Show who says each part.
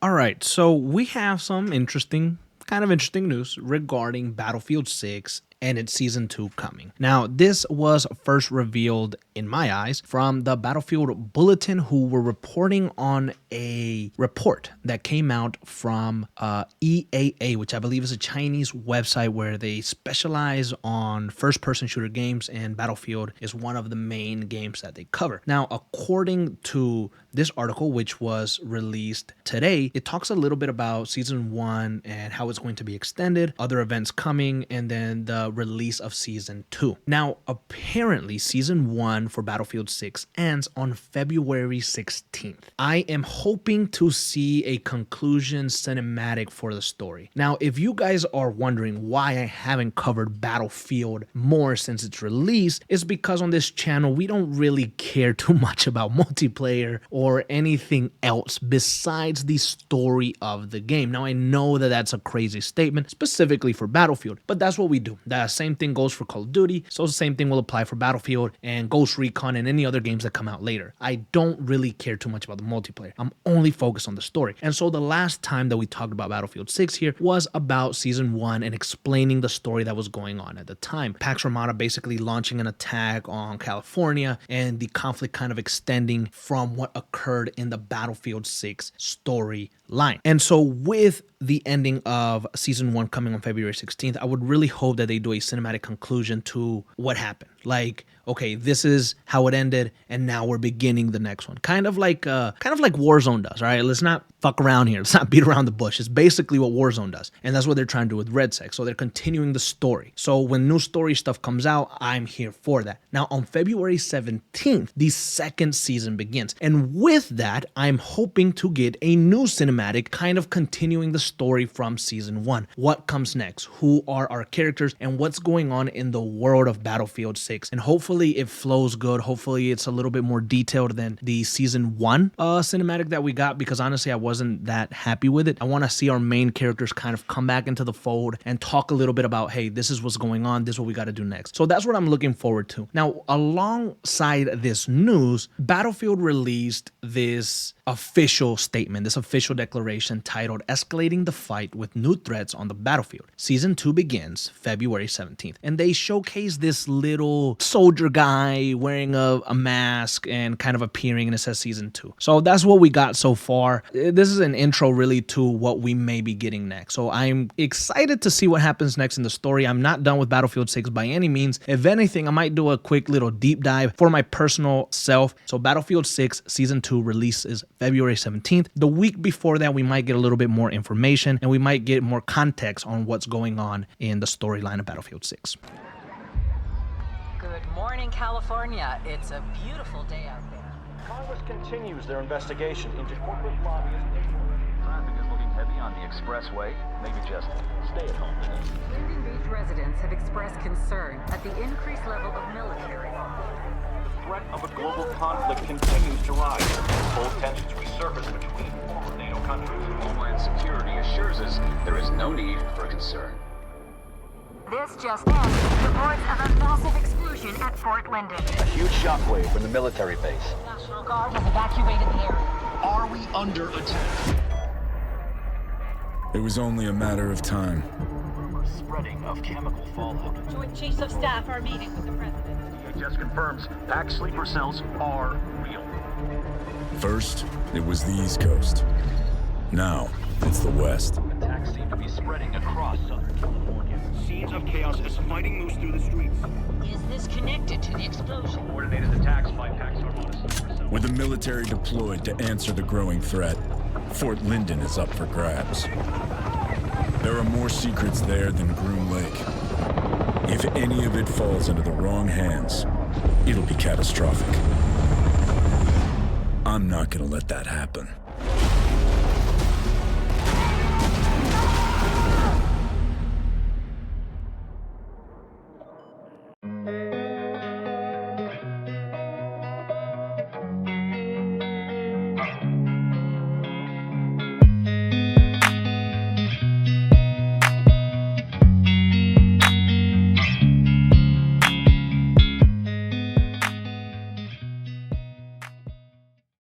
Speaker 1: All right, so we have some kind of interesting news regarding Battlefield 6 and its season 2 coming. Now, this was first revealed in my eyes from the Battlefield Bulletin, who were reporting on a report that came out from EAA, which I believe is a Chinese website where they specialize on first-person shooter games, and Battlefield is one of the main games that they cover. Now, according to this article, which was released today, it talks a little bit about Season 1 and how it's going to be extended, other events coming, and then the release of Season 2. Now, apparently, Season 1 for Battlefield 6 ends on February 16th. I am hoping to see a conclusion cinematic for the story. Now, if you guys are wondering why I haven't covered Battlefield more since its release, it's because on this channel, we don't really care too much about multiplayer or anything else besides the story of the game. Now, I know that that's a crazy statement specifically for Battlefield, but that's what we do. The same thing goes for Call of Duty, so the same thing will apply for Battlefield and Ghost Recon and any other games that come out later. I don't really care too much about the multiplayer. I'm only focused on the story. And so the last time that we talked about Battlefield 6 here was about Season 1 and explaining the story that was going on at the time. Pax Romana basically launching an attack on California and the conflict kind of extending from what occurred in the Battlefield 6 storyline. And so with the ending of Season 1 coming on February 16th, I would really hope that they do a cinematic conclusion to what happened. Like, okay, this is how it ended, and now we're beginning the next one. Kind of like Warzone does, all right? Let's not fuck around here. Let's not beat around the bush. It's basically what Warzone does, and that's what they're trying to do with Red Sec. So they're continuing the story. So when new story stuff comes out, I'm here for that. Now, on February 17th, the second season begins, and with that, I'm hoping to get a new cinematic kind of continuing the story from Season 1. What comes next? Who are our characters, and what's going on in the world of Battlefield 6? And hopefully it flows good. Hopefully it's a little bit more detailed than the Season 1 cinematic that we got, because honestly, I wasn't that happy with it. I want to see our main characters kind of come back into the fold and talk a little bit about, hey, this is what's going on. This is what we got to do next. So that's what I'm looking forward to. Now, alongside this news, Battlefield released this official statement, this official declaration titled "Escalating the Fight with New Threats on the Battlefield." Season 2 begins February 17th. And they showcase this little soldier guy wearing a mask and kind of appearing, and it says Season 2. So that's what we got so far. This is an intro really to what we may be getting next. So I'm excited to see what happens next in the story. I'm not done with Battlefield 6 by any means. If anything, I might do a quick little deep dive for my personal self. So Battlefield 6 Season 2 releases February 17th. The week before that, we might get a little bit more information and we might get more context on what's going on in the storyline of Battlefield 6.
Speaker 2: Good morning, California. It's a beautiful day out there.
Speaker 3: Congress continues their investigation into corporate lobbyists.
Speaker 4: Traffic is looking heavy on the expressway. Maybe just stay at home today.
Speaker 2: Linden Beach residents have expressed concern at the increased level of military involvement.
Speaker 3: The threat of a global conflict continues to rise. Both tensions resurface between former NATO countries.
Speaker 4: Homeland Security assures us there is no need for concern.
Speaker 5: This just in, reports of a massive explosion at Fort Linden.
Speaker 3: A huge shockwave from the military base.
Speaker 5: National Guard has evacuated the area.
Speaker 3: Are we under attack?
Speaker 6: It was only a matter of time.
Speaker 3: Spreading of chemical fallout.
Speaker 7: Joint Chiefs of Staff are meeting with the President.
Speaker 3: DHS confirms packed sleeper cells are real.
Speaker 6: First, it was the East Coast. Now, it's the West.
Speaker 3: Attacks seem to be spreading across Southern California. Scenes of chaos as fighting moves through the streets.
Speaker 7: Is this connected to the explosion?
Speaker 3: Coordinated attacks by Pax Romana sleeper cells.
Speaker 6: With the military deployed to answer the growing threat, Fort Linden is up for grabs. There are more secrets there than Groom Lake. If any of it falls into the wrong hands, it'll be catastrophic. I'm not gonna let that happen.